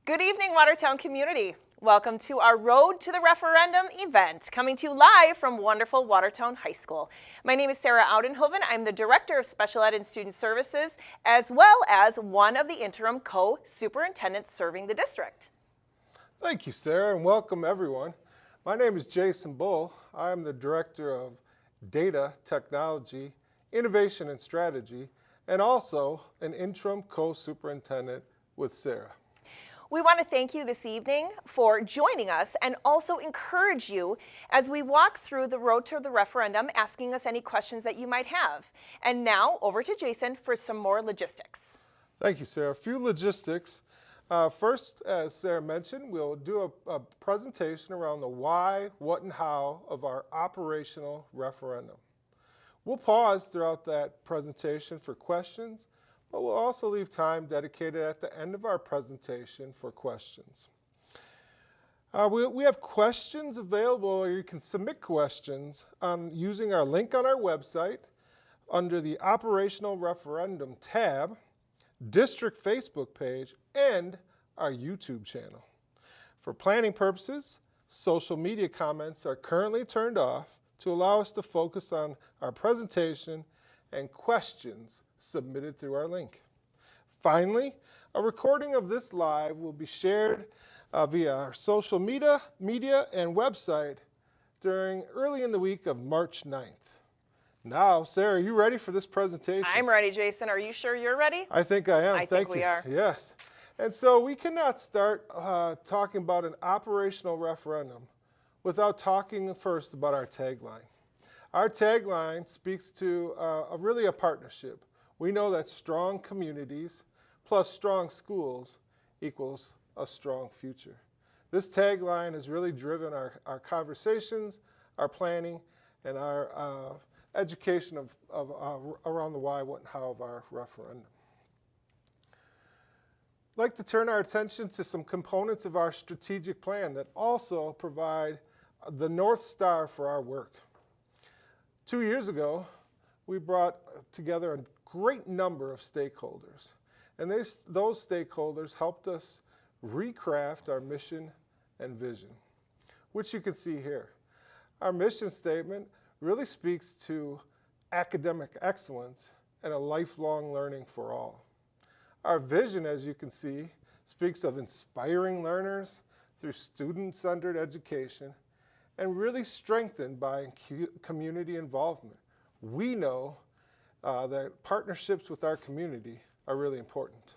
Good evening, Watertown community. Welcome to our Road to the Referendum event, coming to you live from wonderful Watertown High School. My name is Sarah Oudenhoven. I'm the Director of Special Ed and Student Services, as well as one of the interim co-superintendents serving the district. Thank you, Sarah, and welcome everyone. My name is Jason Bull. I am the Director of Data, Technology, Innovation and Strategy, and also an interim co-superintendent with Sarah. We want to thank you this evening for joining us and also encourage you as we walk through the road to the referendum, asking us any questions that you might have. And now over to Jason for some more logistics. Thank you, Sarah. A few logistics. First, as Sarah mentioned, we'll do a presentation around the why, what, and how of our operational referendum. We'll pause throughout that presentation for questions, but we'll also leave time dedicated at the end of our presentation for questions. We have questions available, or you can submit questions using our link on our website under the Operational Referendum tab, District Facebook page, and our YouTube channel. For planning purposes, social media comments are currently turned off to allow us to focus on our presentation and questions submitted through our link. Finally, a recording of this live will be shared via our social media and website early in the week of March 9th. Now, Sarah, are you ready for this presentation? I'm ready, Jason. Are you sure you're ready? I think I am. I think we are. Yes. And so we cannot start talking about an operational referendum without talking first about our tagline. Our tagline speaks to really a partnership. We know that strong communities plus strong schools equals a strong future. This tagline has really driven our conversations, our planning, and our education around the why, what, and how of our referendum. I'd like to turn our attention to some components of our strategic plan that also provide the North Star for our work. 2 years ago, we brought together a great number of stakeholders, and those stakeholders helped us recraft our mission and vision, which you can see here. Our mission statement really speaks to academic excellence and a lifelong learning for all. Our vision, as you can see, speaks of inspiring learners through student-centered education and really strengthened by community involvement. We know that partnerships with our community are really important.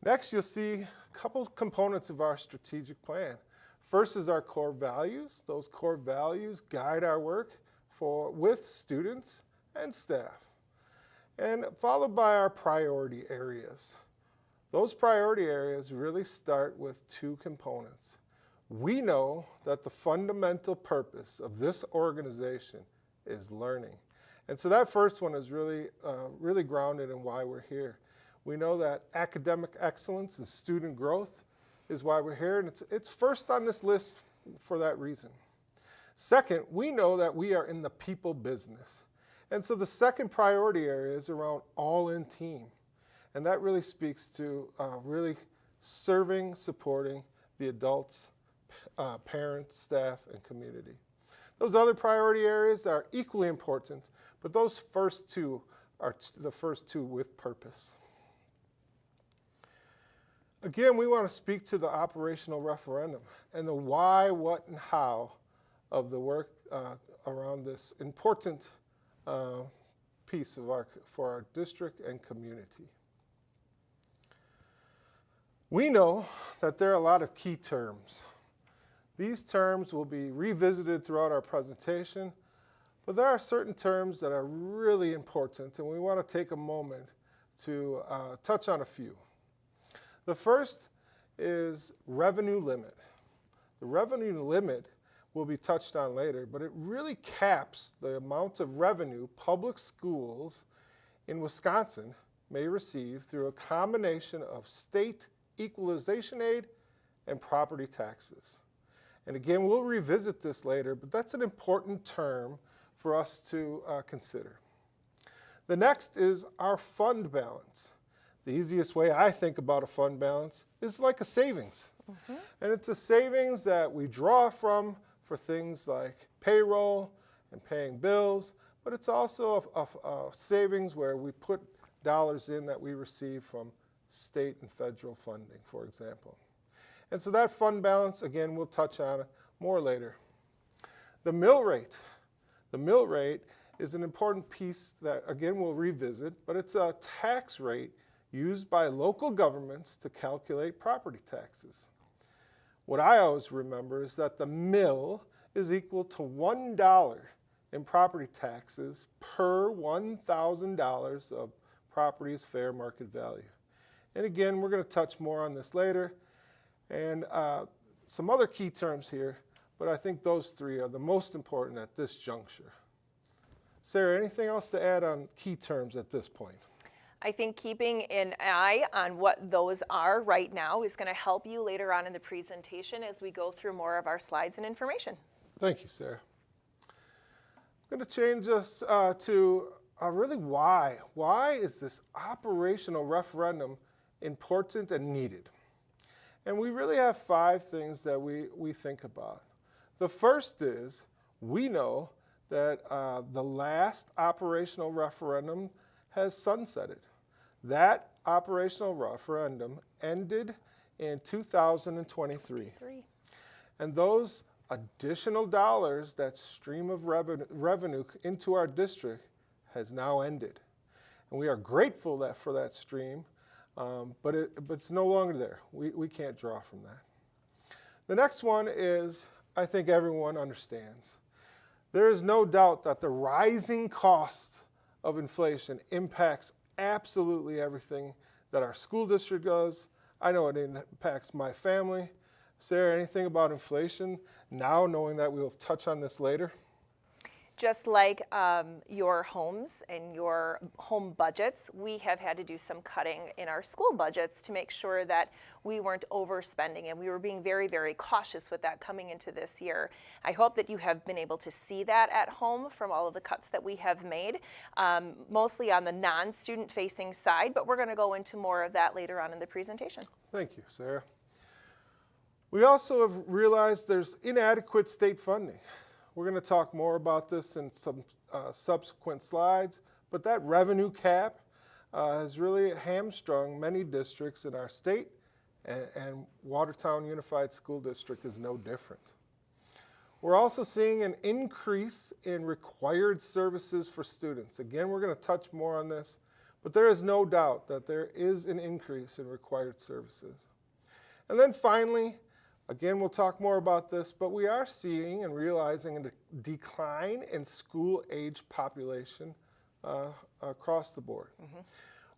Next, you'll see a couple components of our strategic plan. First is our core values. Those core values guide our work with students and staff. And followed by our priority areas. Those priority areas really start with two components. We know that the fundamental purpose of this organization is learning. And so that first one is really grounded in why we're here. We know that academic excellence and student growth is why we're here, and it's first on this list for that reason. Second, we know that we are in the people business. And so the second priority area is around all-in team. And that really speaks to really serving, supporting the adults, parents, staff, and community. Those other priority areas are equally important, but those first two are the first two with purpose. Again, we want to speak to the operational referendum and the why, what, and how of the work around this important piece for our district and community. We know that there are a lot of key terms. These terms will be revisited throughout our presentation, but there are certain terms that are really important, and we want to take a moment to touch on a few. The first is revenue limit. The revenue limit will be touched on later, but it really caps the amount of revenue public schools in Wisconsin may receive through a combination of state equalization aid and property taxes. And again, we'll revisit this later, but that's an important term for us to consider. The next is our fund balance. The easiest way I think about a fund balance is like a savings. And it's a savings that we draw from for things like payroll and paying bills, but it's also a savings where we put dollars in that we receive from state and federal funding, for example. And so that fund balance, again, we'll touch on it more later. The mill rate. The mill rate is an important piece that, again, we'll revisit, but it's a tax rate used by local governments to calculate property taxes. What I always remember is that the mill is equal to $1 in property taxes per $1,000 of property's fair market value. And again, we're going to touch more on this later, and some other key terms here, but I think those three are the most important at this juncture. Sarah, anything else to add on key terms at this point? I think keeping an eye on what those are right now is going to help you later on in the presentation as we go through more of our slides and information. Thank you, Sarah. I'm going to change us to really why. Why is this operational referendum important and needed? And we really have 5 things that we think about. The first is we know that the last operational referendum has sunsetted. That operational referendum ended in 2023. And those additional dollars, that stream of revenue into our district has now ended. And we are grateful for that stream, but it's no longer there. We can't draw from that. The next one is, I think everyone understands. There is no doubt that the rising cost of inflation impacts absolutely everything that our school district does. I know it impacts my family. Sarah, anything about inflation now, knowing that we'll touch on this later? Just like your homes and your home budgets, we have had to do some cutting in our school budgets to make sure that we weren't overspending, and we were being very, very cautious with that coming into this year. I hope that you have been able to see that at home from all of the cuts that we have made, mostly on the non-student facing side, but we're going to go into more of that later on in the presentation. Thank you, Sarah. We also have realized there's inadequate state funding. We're going to talk more about this in some subsequent slides, but that revenue cap has really hamstrung many districts in our state, and Watertown Unified School District is no different. We're also seeing an increase in required services for students. Again, we're going to touch more on this, but there is no doubt that there is an increase in required services. And then finally, again, we'll talk more about this, but we are seeing and realizing a decline in school-age population across the board.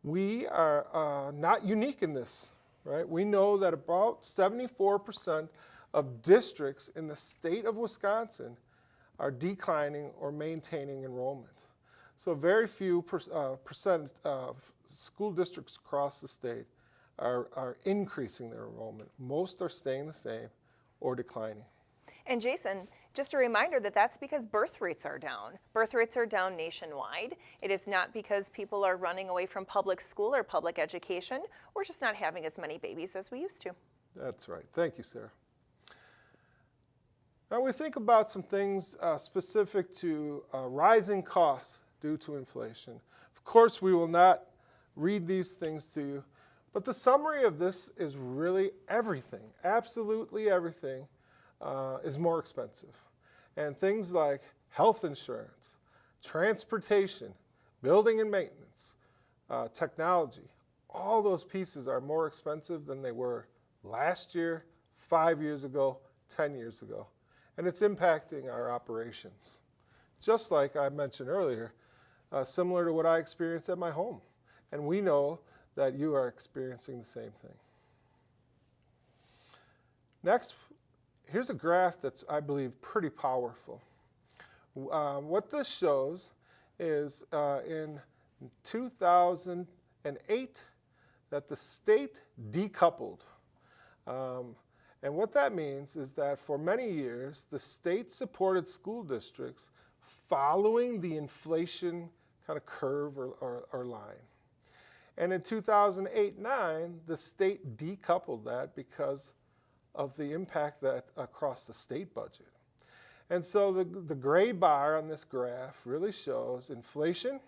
We are not unique in this, right? We know that about 74% of districts in the state of Wisconsin are declining or maintaining enrollment. So very few percent of school districts across the state are increasing their enrollment. Most are staying the same or declining. And Jason, just a reminder that that's because birth rates are down. Birth rates are down nationwide. It is not because people are running away from public school or public education. We're just not having as many babies as we used to. That's right. Thank you, Sarah. Now we think about some things specific to rising costs due to inflation. Of course, we will not read these things to you, but the summary of this is really everything, absolutely everything is more expensive. And things like health insurance, transportation, building and maintenance, technology, all those pieces are more expensive than they were last year, 5 years ago, 10 years ago. And it's impacting our operations. Just like I mentioned earlier, similar to what I experienced at my home. And we know that you are experiencing the same thing. Next, here's a graph that's, I believe, pretty powerful. What this shows is in 2008 that the state decoupled. And what that means is that for many years, the state supported school districts following the inflation kind of curve or line. And in 2008-9, the state decoupled that because of the impact that across the state budget. And so the gray bar on this graph really shows inflation,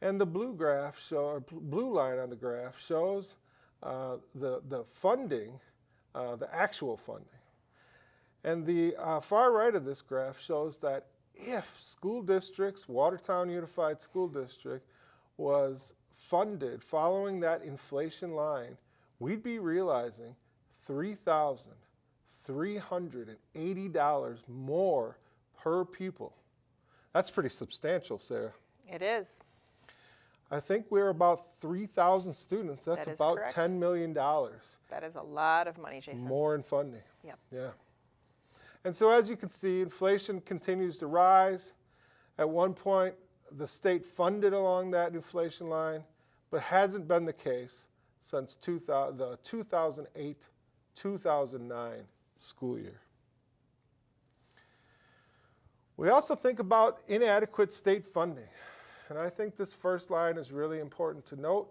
and the blue line on the graph shows the funding, the actual funding. And the far right of this graph shows that if school districts, Watertown Unified School District, was funded following that inflation line, we'd be realizing $3,380 more per pupil. That's pretty substantial, Sarah. It is. I think we're about 3,000 students. That's That is about correct. $10 million That is a lot of money, Jason. more in funding. Yep. Yeah. And so as you can see, inflation continues to rise. At one point, the state funded along that inflation line, but hasn't been the case since the 2008-2009 school year. We also think about inadequate state funding. And I think this first line is really important to note.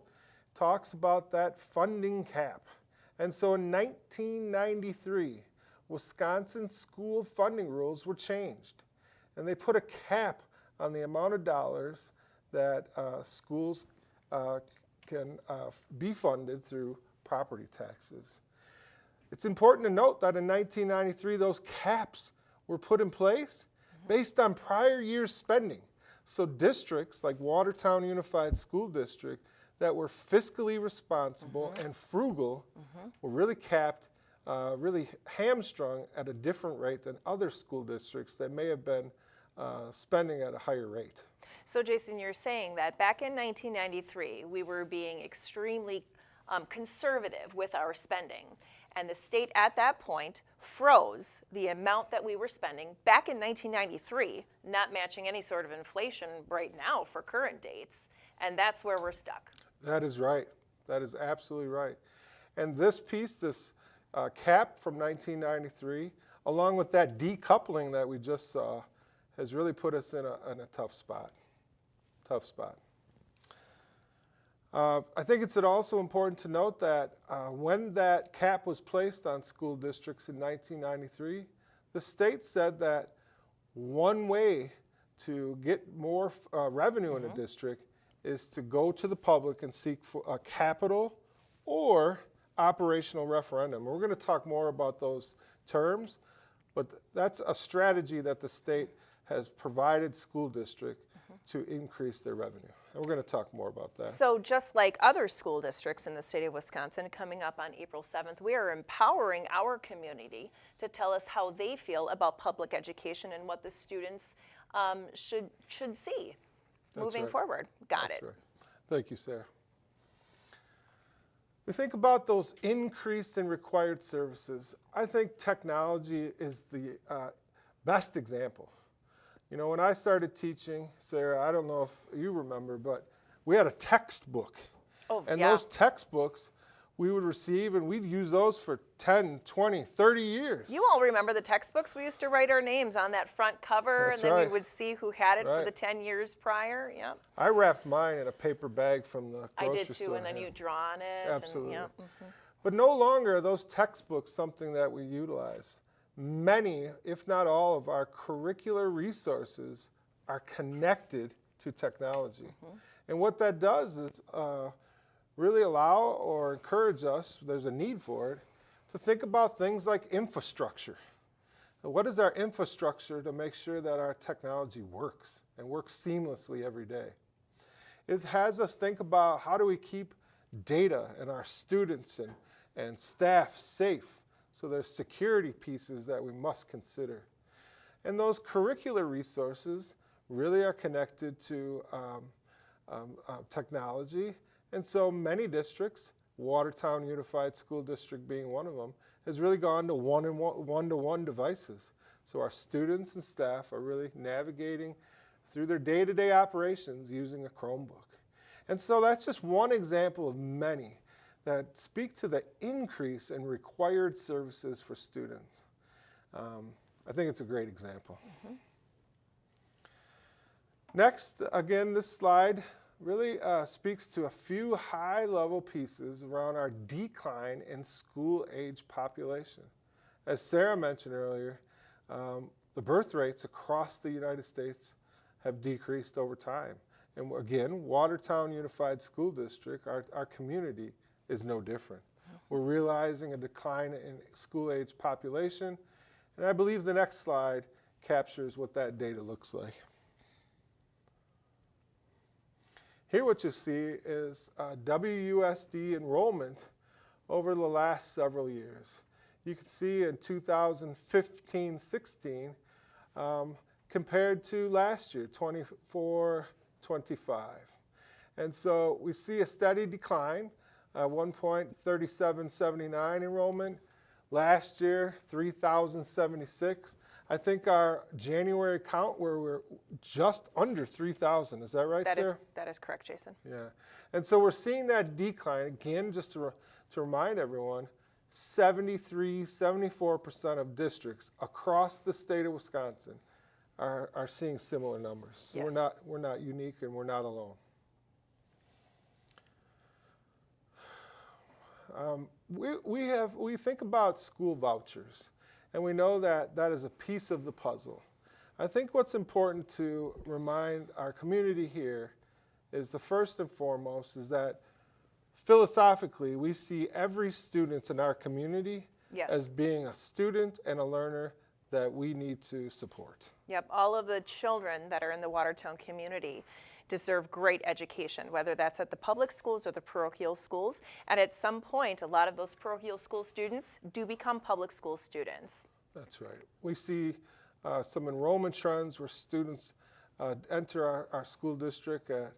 It talks about that funding cap. And so in 1993, Wisconsin school funding rules were changed. And they put a cap on the amount of dollars that schools can be funded through property taxes. It's important to note that in 1993, those caps were put in place based on prior year's spending. So districts like Watertown Unified School District that were fiscally responsible and frugal were really capped, really hamstrung at a different rate than other school districts that may have been spending at a higher rate. So Jason, you're saying that back in 1993, we were being extremely conservative with our spending. And the state at that point froze the amount that we were spending back in 1993, not matching any sort of inflation right now for current dates. And that's where we're stuck. That is right. That is absolutely right. And this piece, this cap from 1993, along with that decoupling that we just saw, has really put us in a tough spot. Tough spot. I think it's also important to note that when that cap was placed on school districts in 1993, the state said that one way to get more revenue in a district is to go to the public and seek for a capital or operational referendum. We're going to talk more about those terms, but that's a strategy that the state has provided school districts to increase their revenue. And we're going to talk more about that. So just like other school districts in the state of Wisconsin, coming up on April 7th, we are empowering our community to tell us how they feel about public education and what the students should see moving forward. Got it. Right. Thank you, Sarah. We think about those increased and required services. I think technology is the best example. You know, when I started teaching, Sarah, I don't know if you remember, but we had a textbook. Oh, and yeah. those textbooks we would receive, and we'd use those for 10, 20, 30 years. You all remember the textbooks? We used to write our names on that front cover, That's and then right. we would see who had it for Right. the 10 years prior. Yep. I wrapped mine in a paper bag from the grocery I did too, store. and then you draw on it. Absolutely. And, yeah. But no longer are those textbooks something that we utilize. Many, if not all, of our curricular resources are connected to technology. And what that does is really allow or encourage us, there's a need for it, to think about things like infrastructure. What is our infrastructure to make sure that our technology works and works seamlessly every day? It has us think about how do we keep data and our students and staff safe. So there's security pieces that we must consider. And those curricular resources really are connected to technology. And so many districts, Watertown Unified School District being one of them, has really gone to one-to-one devices. So our students and staff are really navigating through their day-to-day operations using a Chromebook. And so that's just one example of many that speak to the increase in required services for students. I think it's a great example. Next, again, this slide really speaks to a few high-level pieces around our decline in school-age population. As Sarah mentioned earlier, the birth rates across the United States have decreased over time. And again, Watertown Unified School District, our community, is no different. We're realizing a decline in school-age population, and I believe the next slide captures what that data looks like. Here what you see is WUSD enrollment over the last several years. You can see in 2015-16 compared to last year, 24-25. And so we see a steady decline. At one point, 3,779 enrollment. Last year, 3,076. I think our January count, we're just under 3,000. Is that right, Sarah? That is correct, Jason. Yeah. And so we're seeing that decline. Again, just to remind everyone, 74% of districts across the state of Wisconsin are seeing similar numbers. So yes. we're not unique, and we're not alone. We think about school vouchers, and we know that that is a piece of the puzzle. I think what's important to remind our community here is the first and foremost is that philosophically we see every student in our community yes. as being a student and a learner that we need to support. Yep, all of the children that are in the Watertown community deserve great education, whether that's at the public schools or the parochial schools. And at some point, a lot of those parochial school students do become public school students. That's right. We see some enrollment trends where students enter our school district at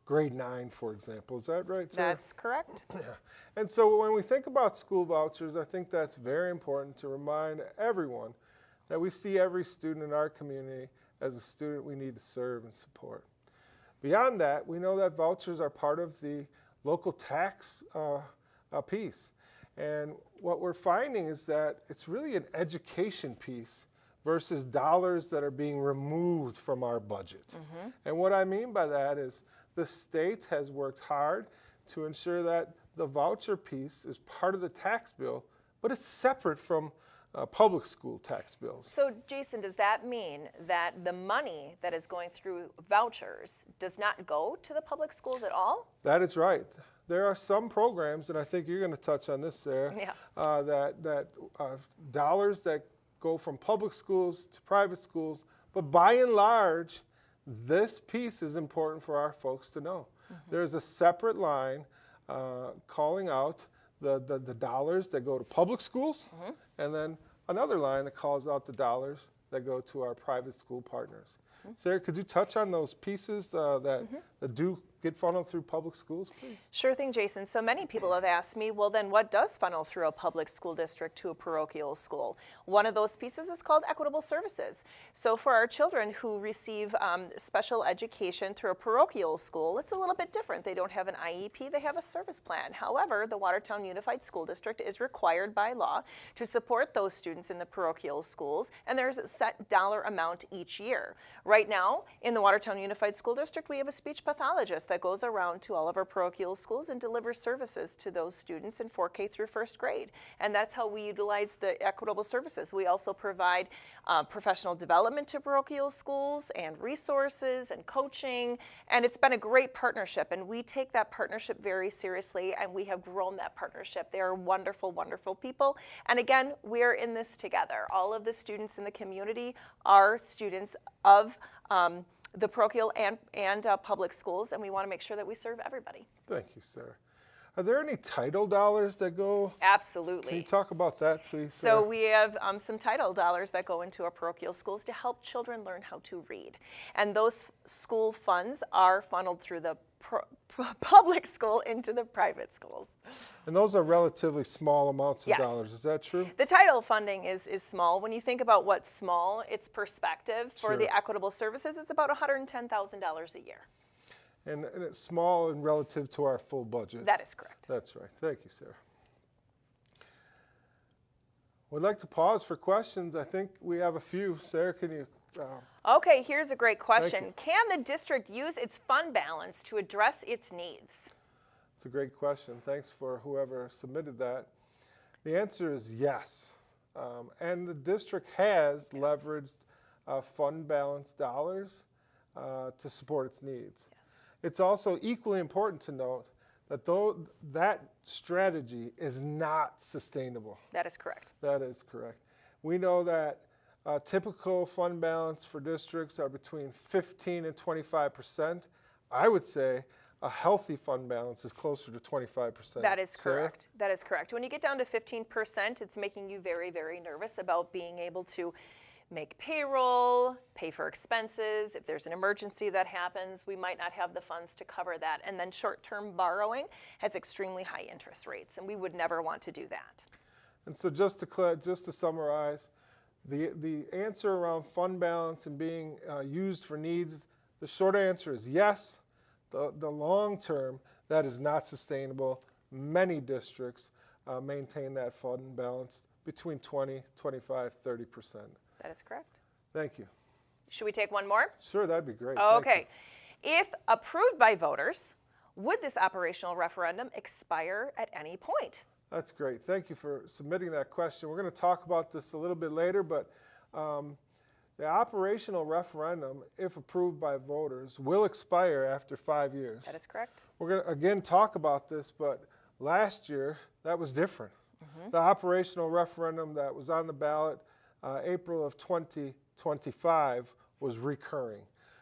grade 9, for example. Is that right, Sarah? That's correct. Yeah. And so when we think about school vouchers, I think that's very important to remind everyone that we see every student in our community as a student we need to serve and support. Beyond that, we know that vouchers are part of the local tax piece. And what we're finding is that it's really an education piece versus dollars that are being removed from our budget. Mm-hmm. And what I mean by that is the state has worked hard to ensure that the voucher piece is part of the tax bill, but it's separate from public school tax bills. So, Jason, does that mean that the money that is going through vouchers does not go to the public schools at all? That is right. There are some programs, and I think you're going to touch on this, Sarah, yeah. that dollars that go from public schools to private schools, but by and large, this piece is important for our folks to know. Mm-hmm. There's a separate line calling out the dollars that go to public schools, mm-hmm. and then another line that calls out the dollars that go to our private school partners. Mm-hmm. Sarah, could you touch on those pieces that do get funneled through public schools, please? Sure thing, Jason. So many people have asked me, well, then what does funnel through a public school district to a parochial school? One of those pieces is called equitable services. So for our children who receive special education through a parochial school, it's a little bit different. They don't have an IEP, they have a service plan. However, the Watertown Unified School District is required by law to support those students in the parochial schools, and there's a set dollar amount each year. Right now, in the Watertown Unified School District, we have a speech pathologist that goes around to all of our parochial schools and delivers services to those students in 4K through first grade. And that's how we utilize the equitable services. We also provide professional development to parochial schools and resources and coaching. And it's been a great partnership. And we take that partnership very seriously, and we have grown that partnership. They are wonderful, wonderful people. And again, we're in this together. All of the students in the community are students of the parochial and public schools, and we want to make sure that we serve everybody. Thank you, Sarah. Are there any title dollars that go? Absolutely. Can you talk about that, please, So Sarah? we have some title dollars that go into our parochial schools to help children learn how to read. And those school funds are funneled through the public school into the private schools. And those are relatively small amounts of yes. dollars. Is that true? The title funding is small. When you think about what's small, it's perspective. For Sure. the equitable services, it's about $110,000 a year. And it's small and relative to our full budget. That is correct. That's right. Thank you, Sarah. We'd like to pause for questions. I think we have a few. Sarah, can you Okay, here's a great question. you. Can the district use its fund balance to address its needs? It's a great question. Thanks for whoever submitted that. The answer is yes. And the district has leveraged fund balance dollars to support its needs. Yes. It's also equally important to note that though that strategy is not sustainable. That is correct. That is correct. We know that typical fund balance for districts are between 15 and 25%. I would say a healthy fund balance is closer to 25%. That is Sarah? correct. That is correct. When you get down to 15%, it's making you very, very nervous about being able to make payroll, pay for expenses. If there's an emergency that happens, we might not have the funds to cover that. And then short-term borrowing has extremely high interest rates, and we would never want to do that. And so just to summarize, the answer around fund balance and being used for needs, the short answer is yes. The long term, that is not sustainable. Many districts maintain that fund balance between 20, 25, 30%. That is correct. Thank you. Should we take one more? Sure, that'd be great. Thank Okay. If approved by voters, would this operational referendum expire at any point? That's great. Thank you for submitting that question. We're going to talk about this a little bit later, but the operational referendum, if approved by voters, will expire after 5 years. That is correct. We're going to again talk about this, but last year that was different. The operational referendum that was on the ballot April of 2025 was recurring.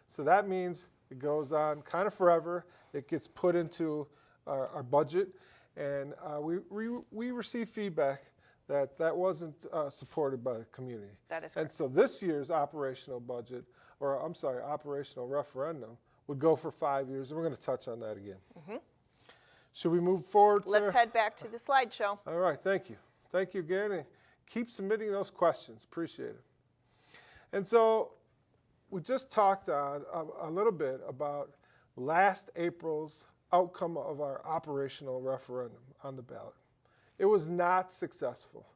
So that means it goes on kind of forever. It gets put into our budget, and we receive feedback that wasn't supported by the community. That is And correct. so this year's operational budget, or I'm sorry, operational referendum would go for 5 years, and we're going to touch on that again. Should we move forward, Sarah? Let's head back to the slideshow. All right, thank you. Thank you again, and keep submitting those questions. Appreciate it. And so we just talked a little bit about last April's outcome of our operational referendum on the ballot. It was not successful.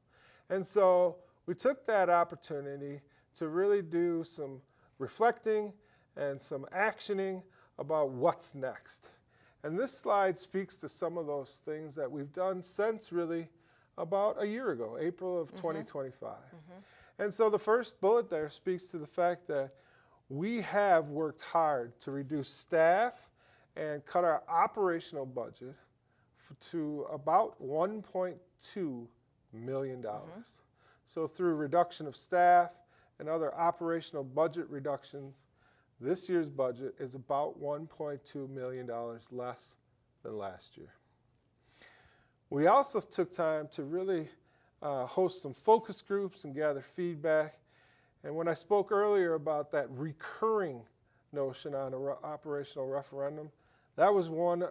And so we took that opportunity to really do some reflecting and some actioning about what's next. And this slide speaks to some of those things that we've done since really about a year ago, April of 2025. And so the first bullet there speaks to the fact that we have worked hard to reduce staff and cut our operational budget to about $1.2 million. So through reduction of staff and other operational budget reductions, this year's budget is about $1.2 million less than last year. We also took time to really host some focus groups and gather feedback. And when I spoke earlier about that recurring notion on an operational referendum, that was one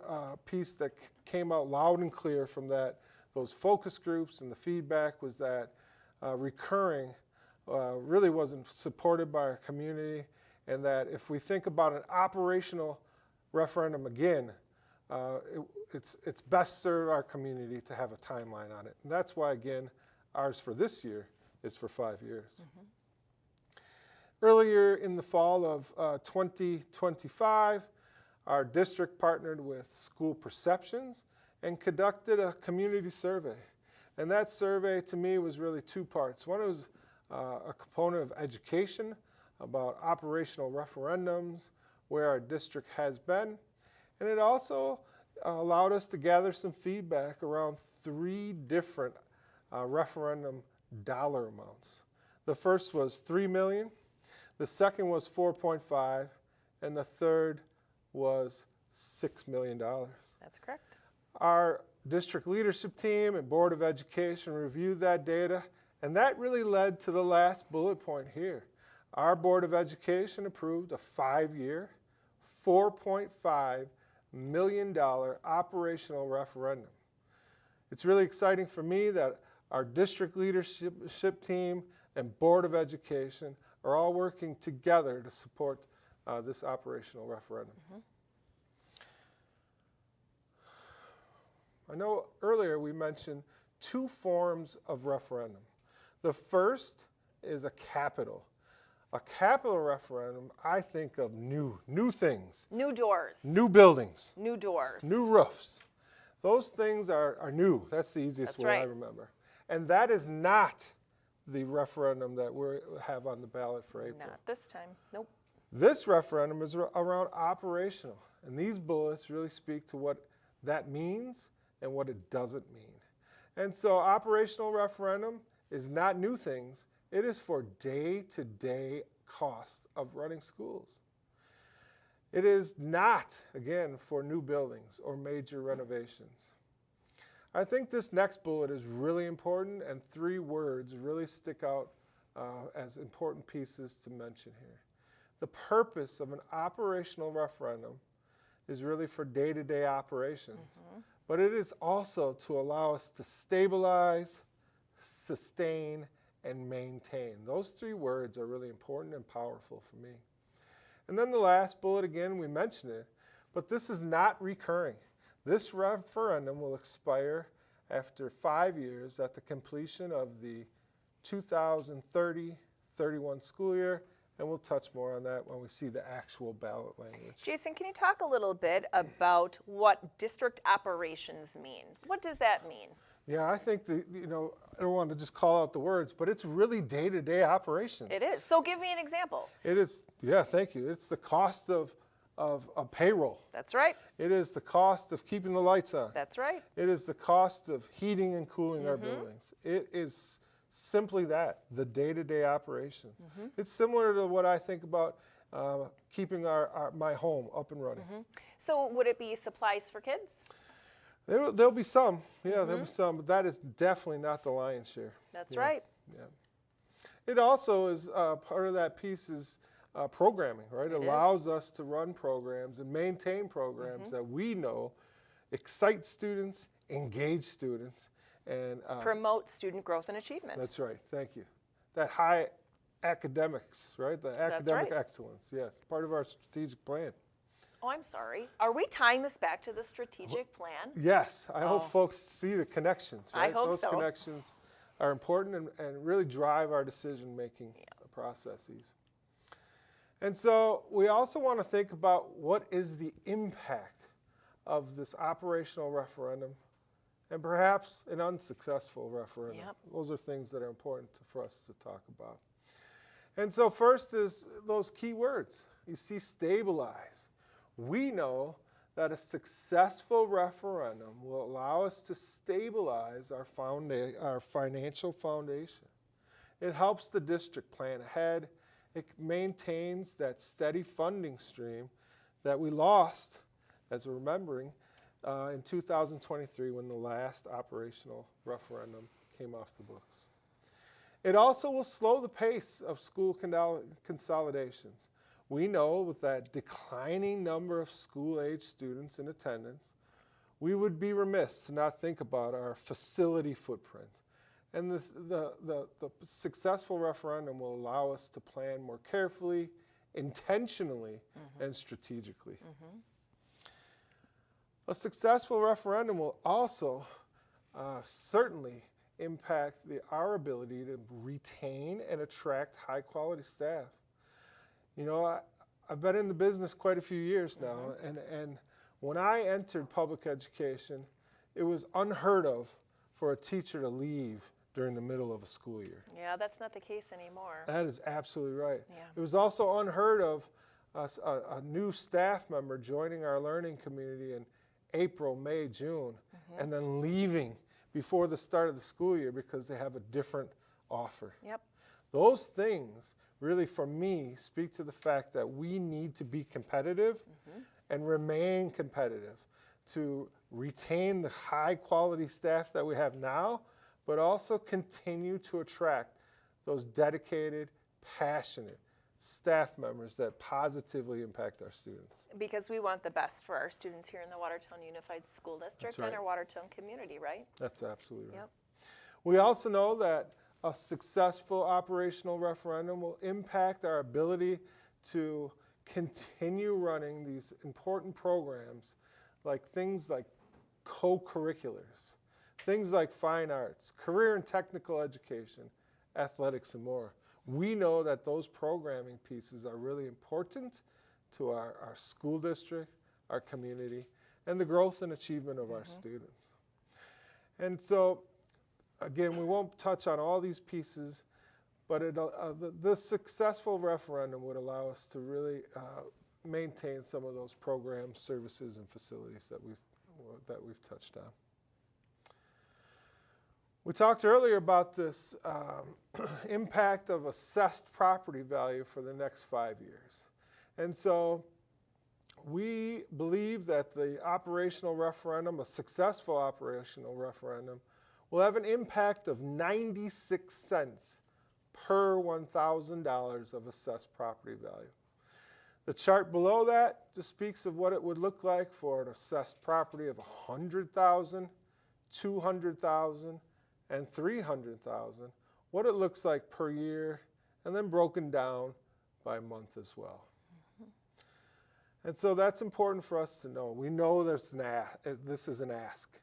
piece that came out loud and clear from those focus groups, and the feedback was that recurring really wasn't supported by our community, and that if we think about an operational referendum again, it's best serve our community to have a timeline on it. And that's why, again, ours for this year is for 5 years. Earlier in the fall of 2025, our district partnered with School Perceptions and conducted a community survey. And that survey, to me, was really two parts. One was a component of education about operational referendums, where our district has been. And it also allowed us to gather some feedback around 3 different referendum dollar amounts. The first was $3 million, the second was $4.5, and the third was $6 million. That's correct. Our district leadership team and Board of Education reviewed that data, and that really led to the last bullet point here. Our Board of Education approved a 5-year, $4.5 million operational referendum. It's really exciting for me that our district leadership team and Board of Education are all working together to support this operational referendum. I know earlier we mentioned 2 forms of referendum. The first is a capital. A capital referendum, I think of new things, New doors. new buildings, New doors. new roofs. Those things are new. That's the easiest That's way I right. remember. And that is not the referendum that we have on the ballot for April. Not this time. Nope. This referendum is around operational. And these bullets really speak to what that means and what it doesn't mean. And so operational referendum is not new things. It is for day-to-day cost of running schools. It is not, again, for new buildings or major renovations. I think this next bullet is really important, and 3 words really stick out as important pieces to mention here. The purpose of an operational referendum is really for day-to-day operations, but it is also to allow us to stabilize, sustain, and maintain. Those 3 words are really important and powerful for me. And then the last bullet, again, we mentioned it, but this is not recurring. This referendum will expire after 5 years at the completion of the 2030-31 school year, and we'll touch more on that when we see the actual ballot language. Jason, can you talk a little bit about what district operations mean? What does that mean? Yeah, I think I don't want to just call out the words, but it's really day-to-day operations. It is. So give me an example. It is, yeah, thank you. It's the cost of payroll. That's right. It is the cost of keeping the lights on. That's right. It is the cost of heating and cooling our buildings. It is simply that, the day-to-day operations. It's similar to what I think about keeping my home up and running. So would it be supplies for kids? There'll be some, there'll be some, but that is definitely not the lion's share. That's right. Yeah. It also is part of that piece is programming, right? It allows us to run programs and maintain programs that we know excite students, engage students, and Promote student growth and achievement. that's right. Thank you. That high academics, right? The academic excellence. Yes, part of our strategic plan. Oh, I'm sorry. Are we tying this back to the strategic plan? Yes, I hope folks see the connections, I right? hope Those so. connections are important and really drive our decision-making processes. And so we also want to think about what is the impact of this operational referendum and perhaps an unsuccessful referendum. Yep. Those are things that are important for us to talk about. And so first is those key words. You see stabilize. We know that a successful referendum will allow us to stabilize our financial foundation. It helps the district plan ahead. It maintains that steady funding stream that we lost, as we're remembering, in 2023 when the last operational referendum came off the books. It also will slow the pace of school consolidations. We know with that declining number of school-age students in attendance, we would be remiss to not think about our facility footprint. And the successful referendum will allow us to plan more carefully, intentionally, and strategically. A successful referendum will also certainly impact our ability to retain and attract high-quality staff. You know, I've been in the business quite a few years now, and when I entered public education, it was unheard of for a teacher to leave during the middle of a school year. Yeah, that's not the case anymore. That is absolutely right. Yeah. It was also unheard of a new staff member joining our learning community in April, May, June, and then leaving before the start of the school year because they have a different offer. Yep. Those things really, for me, speak to the fact that we need to be competitive and remain competitive to retain the high-quality staff that we have now, but also continue to attract those dedicated, passionate staff members that positively impact our students. Because we want the best for our students here in the Watertown Unified School District and our Watertown community, right? That's absolutely right. Yep. We also know that a successful operational referendum will impact our ability to continue running these important programs, like things like co-curriculars, things like fine arts, career and technical education, athletics, and more. We know that those programming pieces are really important to our school district, our community, and the growth and achievement of our students. And so, again, we won't touch on all these pieces, but the successful referendum would allow us to really maintain some of those programs, services, and facilities that we've touched on. We talked earlier about this impact of assessed property value for the next 5 years. And so we believe that the operational referendum, a successful operational referendum, will have an impact of 96 cents per $1,000 of assessed property value. The chart below that just speaks of what it would look like for an assessed property of $100,000, $200,000, and $300,000, what it looks like per year, and then broken down by month as well. And so that's important for us to know. We know this is an ask,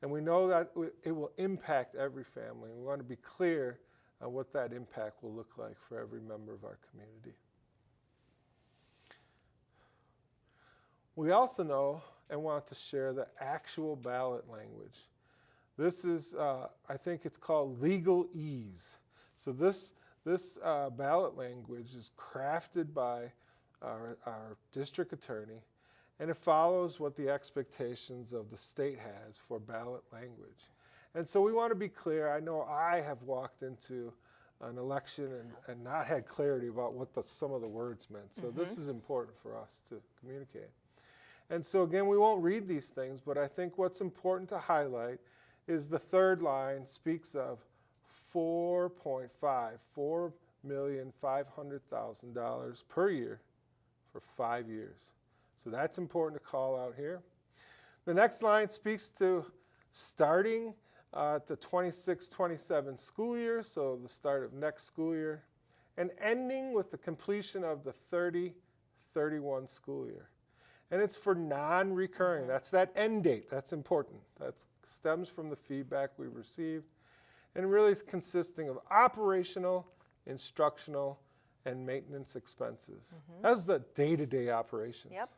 and we know that it will impact every family. We want to be clear on what that impact will look like for every member of our community. We also know and want to share the actual ballot language. This is, I think it's called legalese. So this ballot language is crafted by our district attorney, and it follows what the expectations of the state has for ballot language. And so we want to be clear. I know I have walked into an election and not had clarity about what some of the words meant. So this is important for us to communicate. And so again, we won't read these things, but I think what's important to highlight is the third line speaks of $4,500,000 per year for 5 years. So that's important to call out here. The next line speaks to starting the 26-27 school year, so the start of next school year, and ending with the completion of the 30-31 school year. And it's for non-recurring. That's that end date. That's important. That stems from the feedback we've received, and really is consisting of operational, instructional, and maintenance expenses. That's the day-to-day operations. Yep.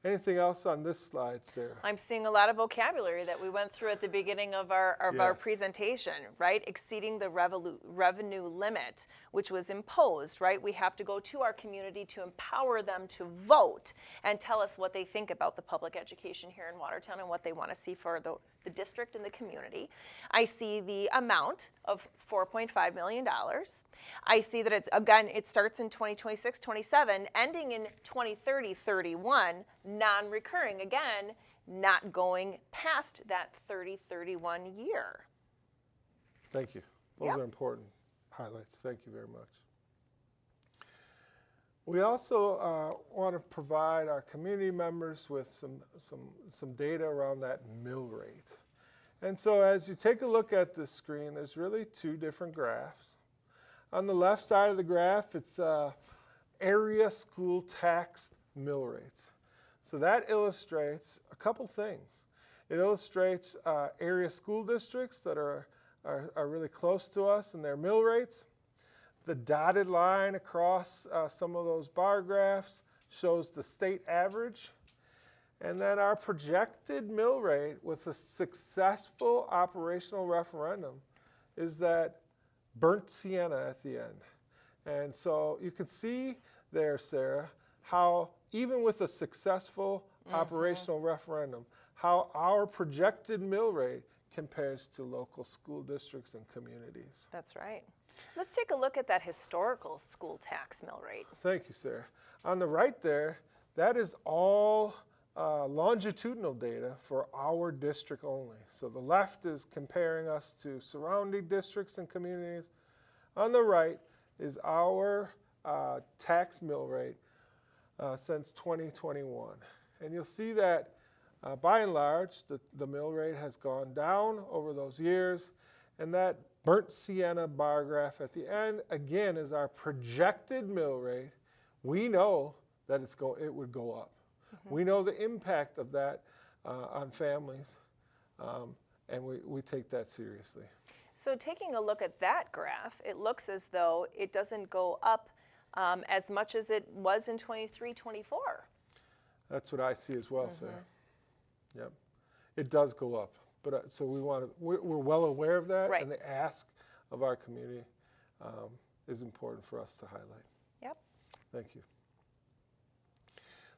Anything else on this slide, Sarah? I'm seeing a lot of vocabulary that we went through at the beginning of our presentation, right? Exceeding the revenue limit, which was imposed, right? We have to go to our community to empower them to vote and tell us what they think about the public education here in Watertown and what they want to see for the district and the community. I see the amount of $4.5 million. I see that it starts in 2026-27, ending in 2030-31, non-recurring, again, not going past that 30-31 year. Thank you. Those are important highlights. Thank you very much. We also want to provide our community members with some data around that mill rate. And so as you take a look at this screen, there's really two different graphs. On the left side of the graph, it's area school tax mill rates. So that illustrates a couple things. It illustrates area school districts that are really close to us and their mill rates. The dotted line across some of those bar graphs shows the state average. And then our projected mill rate with a successful operational referendum is that burnt sienna at the end. And so you can see there, Sarah, how even with a successful operational referendum, how our projected mill rate compares to local school districts and communities. That's right. Let's take a look at that historical school tax mill rate. Thank you, Sarah. On the right there, that is all longitudinal data for our district only. So the left is comparing us to surrounding districts and communities. On the right is our tax mill rate since 2021. And you'll see that by and large, the mill rate has gone down over those years, and that burnt sienna bar graph at the end, again, is our projected mill rate. We know that it would go up. We know the impact of that on families, and we take that seriously. So taking a look at that graph, it looks as though it doesn't go up as much as it was in 23-24. That's what I see as well, Sarah. Yep. It does go up. But so we're well aware of that, Right. and the ask of our community is important for us to highlight. Yep. Thank you.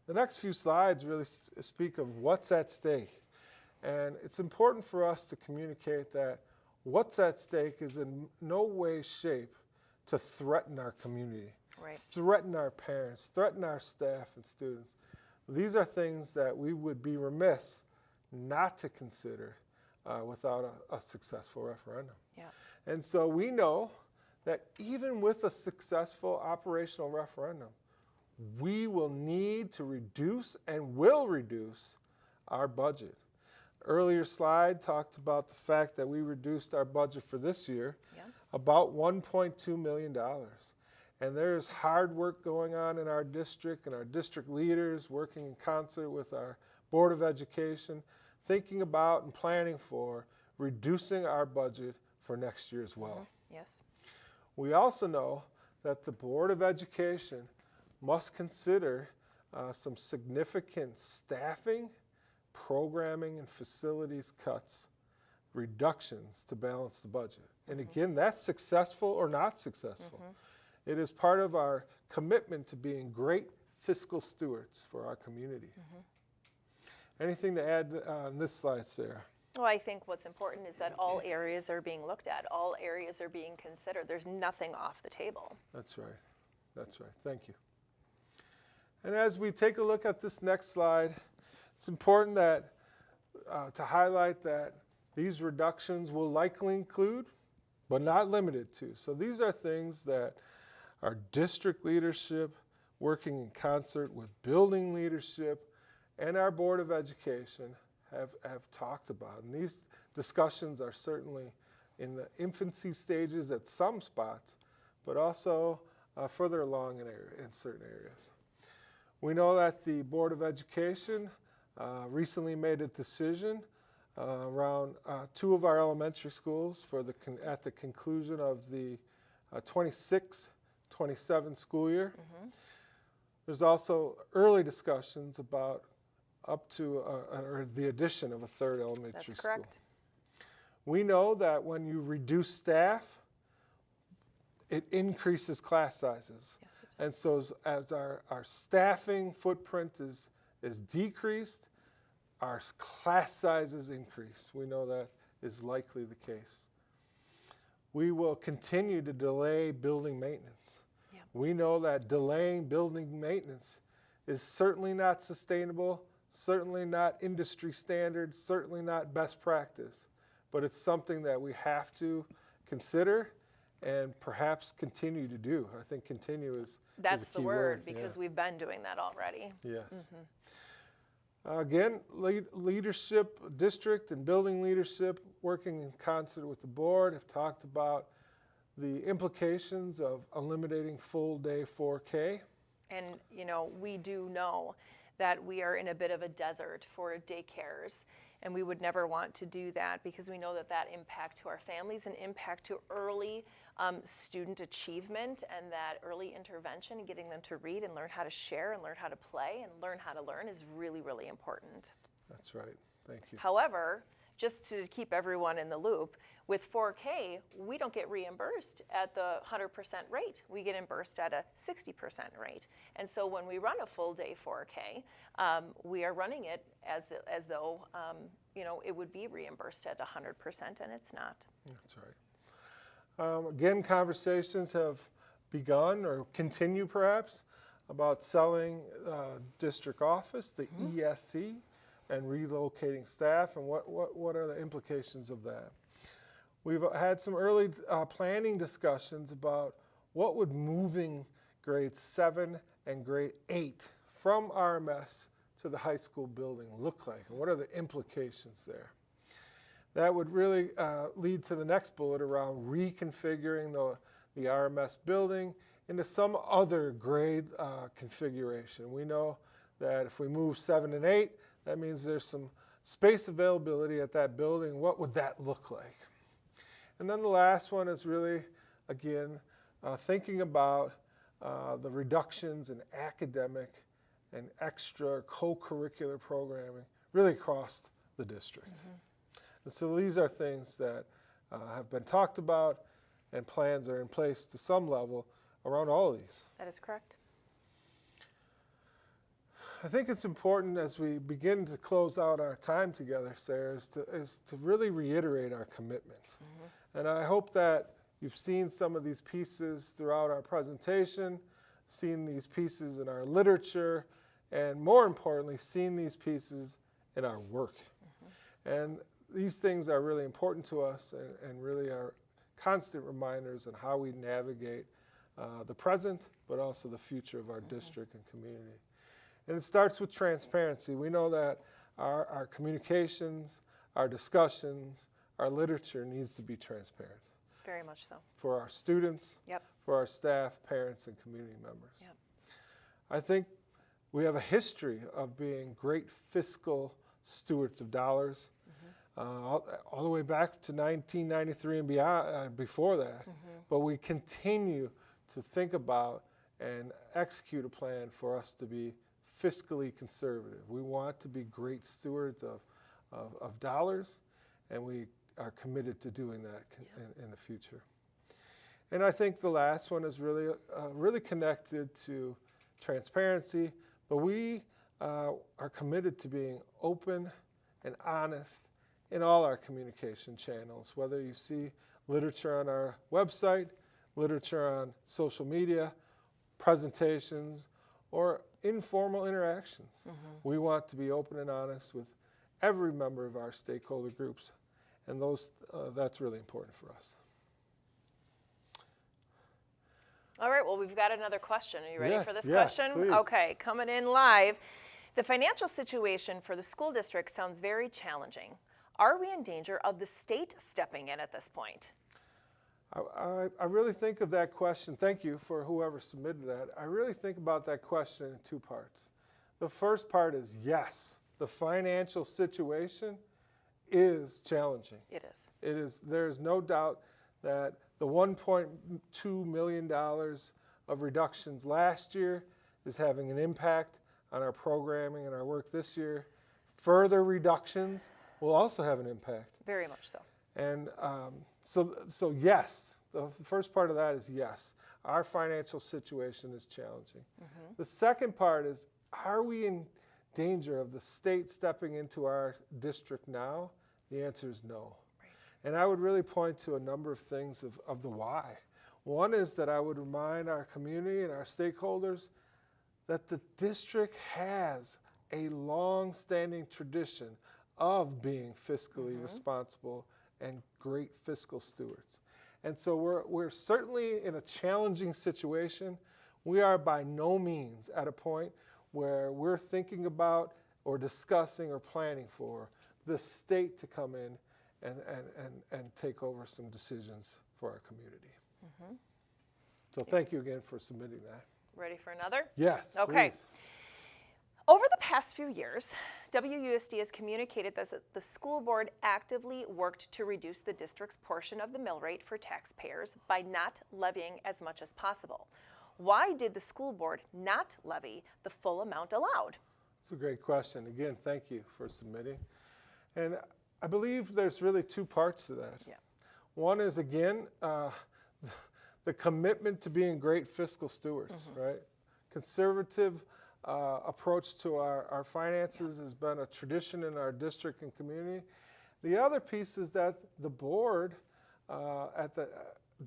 The next few slides really speak of what's at stake. And it's important for us to communicate that what's at stake is in no way, shape to threaten our community, Right. threaten our parents, threaten our staff and students. These are things that we would be remiss not to consider without a successful referendum. Yeah. And so we know that even with a successful operational referendum, we will need to reduce and will reduce our budget. Earlier slide talked about the fact that we reduced our budget for this year about $1.2 million. And there's hard work going on in our district and our district leaders working in concert with our Board of Education, thinking about and planning for reducing our budget for next year as well. Yes. We also know that the Board of Education must consider some significant staffing, programming, and facilities cuts, reductions to balance the budget. And again, that's successful or not successful. It is part of our commitment to being great fiscal stewards for our community. Anything to add on this slide, Sarah? Well, I think what's important is that all areas are being looked at. All areas are being considered. There's nothing off the table. That's right. That's right. Thank you. And as we take a look at this next slide, it's important that to highlight that these reductions will likely include, but not limited to. So these are things that our district leadership, working in concert with building leadership and our Board of Education, have talked about. And these discussions are certainly in the infancy stages at some spots, but also further along in certain areas. We know that the Board of Education recently made a decision around two of our elementary schools for at the conclusion of the 26-27 school year. There's also early discussions about up to or the addition of a third elementary school. That's correct. We know that when you reduce staff, it increases class sizes. Yes, it does. And so as our staffing footprint is decreased, our class sizes increase. We know that is likely the case. We will continue to delay building maintenance. Yeah. We know that delaying building maintenance is certainly not sustainable, certainly not industry standard, certainly not best practice, but it's something that we have to consider and perhaps continue to do. I think continue is That's a the key word, because yeah. we've been doing that already. Yes. Again, leadership, district and building leadership, working in concert with the board, have talked about the implications of eliminating full day 4K. And, you know, we do know that we are in a bit of a desert for daycares, and we would never want to do that because we know that that impact to our families and impact to early student achievement and that early intervention and getting them to read and learn how to share and learn how to play and learn how to learn is really, really important. That's right. Thank you. However, just to keep everyone in the loop, with 4K, we don't get reimbursed at the 100% rate. We get reimbursed at a 60% rate. And so when we run a full day 4K, we are running it as though you know, it would be reimbursed at 100%, and it's not. That's right. Again, conversations have begun or continue perhaps about selling district office, the ESC, and relocating staff, and what are the implications of that. We've had some early planning discussions about what would moving grade 7 and grade 8 from RMS to the high school building look like, and what are the implications there. That would really lead to the next bullet around reconfiguring the RMS building into some other grade configuration. We know that if we move 7 and 8, that means there's some space availability at that building. What would that look like? And then the last one is really, again, thinking about the reductions in academic and extra co-curricular programming really across the district. And so these are things that have been talked about, and plans are in place to some level around all of these. That is correct. I think it's important as we begin to close out our time together, Sarah, is to really reiterate our commitment. And I hope that you've seen some of these pieces throughout our presentation, seen these pieces in our literature, and more importantly, seen these pieces in our work. And these things are really important to us and really are constant reminders on how we navigate the present, but also the future of our district and community. And it starts with transparency. We know that our communications, our discussions, our literature needs to be transparent. Very much so. For our students, Yep. for our staff, parents, and community members. Yep. I think we have a history of being great fiscal stewards of dollars, all the way back to 1993 and beyond, before that. But we continue to think about and execute a plan for us to be fiscally conservative. We want to be great stewards of dollars, and we are committed to doing that in the future. And I think the last one is really connected to transparency, but we are committed to being open and honest in all our communication channels, whether you see literature on our website, literature on social media, presentations, or informal interactions. We want to be open and honest with every member of our stakeholder groups, and that's really important for us. All right, well, we've got another question. Are you ready for this Yes, question? please. Okay, coming in live. The financial situation for the school district sounds very challenging. Are we in danger of the state stepping in at this point? I really think of that question. Thank you for whoever submitted that. I really think about that question in two parts. The first part is yes, the financial situation is challenging. It is. There is no doubt that the $1.2 million of reductions last year is having an impact on our programming and our work this year. Further reductions will also have an impact. Very much so. And so yes, the first part of that is yes, our financial situation is challenging. The second part is, are we in danger of the state stepping into our district now? The answer is no. Right. And I would really point to a number of things of the why. One is that I would remind our community and our stakeholders that the district has a long-standing tradition of being fiscally responsible and great fiscal stewards. And so we're certainly in a challenging situation. We are by no means at a point where we're thinking about or discussing or planning for the state to come in and take over some decisions for our community. So thank you again for submitting that. Ready for another? Yes, Okay. please. Over the past few years, WUSD has communicated that the school board actively worked to reduce the district's portion of the mill rate for taxpayers by not levying as much as possible. Why did the school board not levy the full amount allowed? It's a great question. Again, thank you for submitting. And I believe there's really two parts to that. Yeah. One is, again, the commitment to being great fiscal stewards, right? Conservative approach to our finances has been a tradition in our district and community. The other piece is that the board,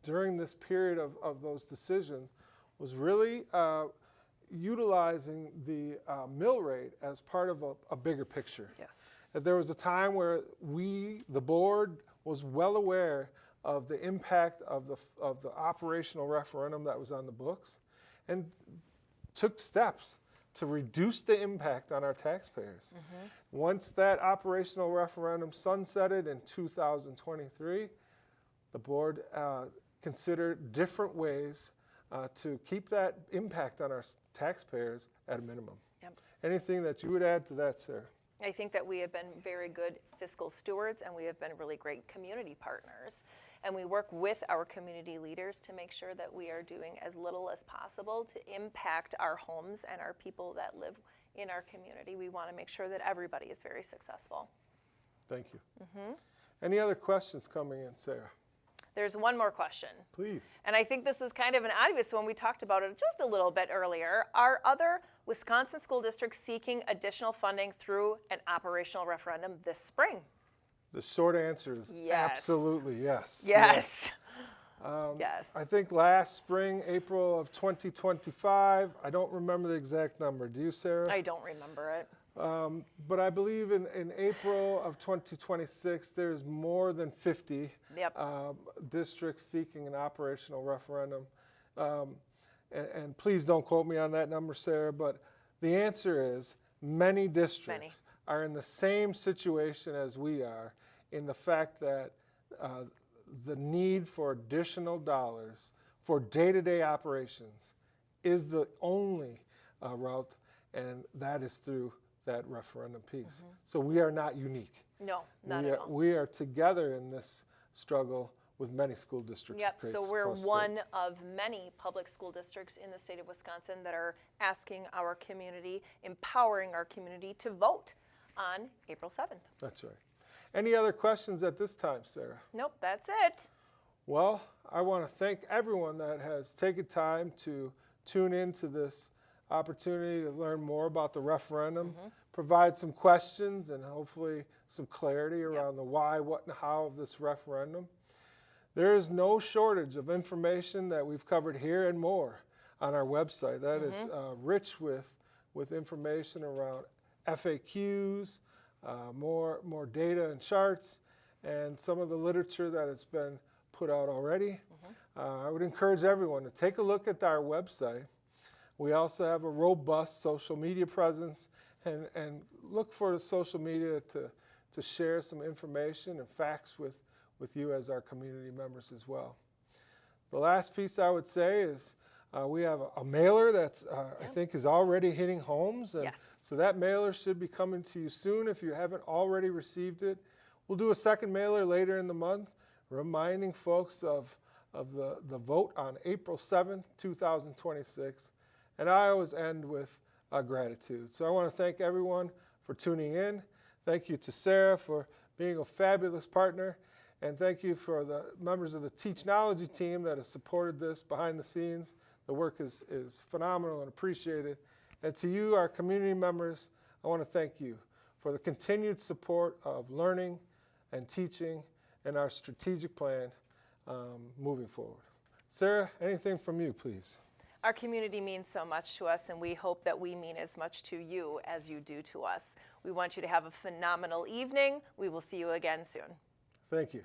during this period of those decisions, was really utilizing the mill rate as part of a bigger picture. Yes. That there was a time where the board, was well aware of the impact of the operational referendum that was on the books, and took steps to reduce the impact on our taxpayers. Once that operational referendum sunsetted in 2023, the board considered different ways to keep that impact on our taxpayers at a minimum. Yep. Anything that you would add to that, Sarah? I think that we have been very good fiscal stewards, and we have been really great community partners. and we work with our community leaders to make sure that we are doing as little as possible to impact our homes and our people that live in our community. We want to make sure that everybody is very successful. Thank you. Any other questions coming in, Sarah? There's one more question. Please. And I think this is kind of an obvious one. We talked about it just a little bit earlier. Are other Wisconsin school districts seeking additional funding through an operational referendum this spring? The short answer is Yes. absolutely yes. Yes. Yes. I think last spring, April of 2025, I don't remember the exact number. Do you, Sarah? I don't remember it. But I believe in April of 2026, there's more than 50 Yep. districts seeking an operational referendum. And please don't quote me on that number, Sarah, but the answer is many districts are in the same situation as we are, in the fact that the need for additional dollars for day-to-day operations is the only route, and that is through that referendum piece. So we are not unique. No, not at all. We are together in this struggle with many school districts. Yep, so we're one of many public school districts in the state of Wisconsin that are asking our community, empowering our community to vote on April 7th. That's right. Any other questions at this time, Sarah? Nope, that's it. Well, I want to thank everyone that has taken time to tune into this opportunity to learn more about the referendum, provide some questions and hopefully some clarity around the why, what, and how of this referendum. There is no shortage of information that we've covered here and more on our website. That is rich with information around FAQs, more data and charts, and some of the literature that has been put out already. I would encourage everyone to take a look at our website. We also have a robust social media presence, and look for social media to share some information and facts with you as our community members as well. The last piece I would say is we have a mailer that's I think is already hitting homes, and so that mailer should be coming to you soon if you haven't already received it. We'll do a second mailer later in the month, reminding folks of the vote on April 7th, 2026. And I always end with gratitude. So I want to thank everyone for tuning in. Thank you to Sarah for being a fabulous partner. And thank you for the members of the Teachnology team that has supported this behind the scenes. The work is phenomenal and appreciated. And to you, our community members, I want to thank you for the continued support of learning and teaching and our strategic plan moving forward. Sarah, anything from you, please? Our community means so much to us, and we hope that we mean as much to you as you do to us. We want you to have a phenomenal evening. We will see you again soon. Thank you.